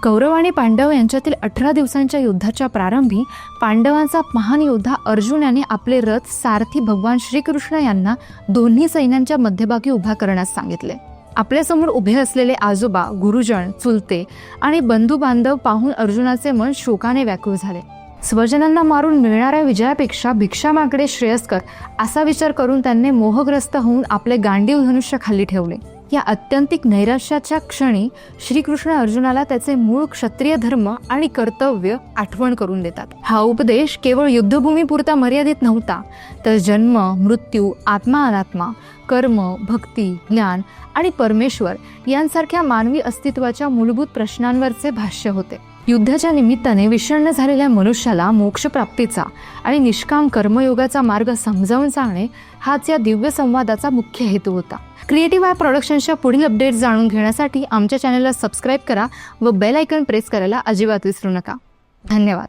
कौरव आणि पांडव यांच्यातील 18 दिवसांच्या युद्धाच्या प्रारंभी पांडवांचा महान योद्धा अर्जुन याने आपले रथ सारथी भगवान श्रीकृष्ण यांना दोन्ही सैन्यांच्या मध्यभागी उभा करण्यास सांगितले. आपल्यासमोर उभे असलेले आजोबा, गुरुजन, चुलते आणि बंधू बांधव पाहून अर्जुनाचे मन शोकाने व्याकुळ झाले. स्वजनांना मारून मिळणाऱ्या विजयापेक्षा भिक्षा मागणे श्रेयस्कर असा विचार करून त्यांनी मोहग्रस्त होऊन आपले गांडीव धनुष्य खाली ठेवले. या अत्यंतिक नैराश्याच्या क्षणी श्रीकृष्ण अर्जुनाला त्याचे मूळ क्षत्रिय धर्म आणि कर्तव्य आठवण करून देतात. हा उपदेश केवळ युद्धभूमीपुरता मर्यादित नव्हता, तर जन्म, मृत्यू, आत्मा अनात्मा, कर्म, भक्ती, ज्ञान आणि परमेश्वर यांसारख्या मानवी अस्तित्वाच्या मूलभूत प्रश्नांवरचे भाष्य होते. युद्धाच्या निमित्ताने विषण्ण झालेल्या मनुष्याला मोक्षप्राप्तीचा आणि निष्काम कर्मयोगाचा मार्ग समजावून सांगणे हाच या दिव्य संवादाचा मुख्य हेतू होता. क्रिएटिव्ह आय प्रोडक्शन्सच्या पुढील अपडेट्स जाणून घेण्यासाठी आमच्या चॅनलला सबस्क्राईब करा व बेल आयकॉन प्रेस करायला अजिबात विसरू नका. धन्यवाद.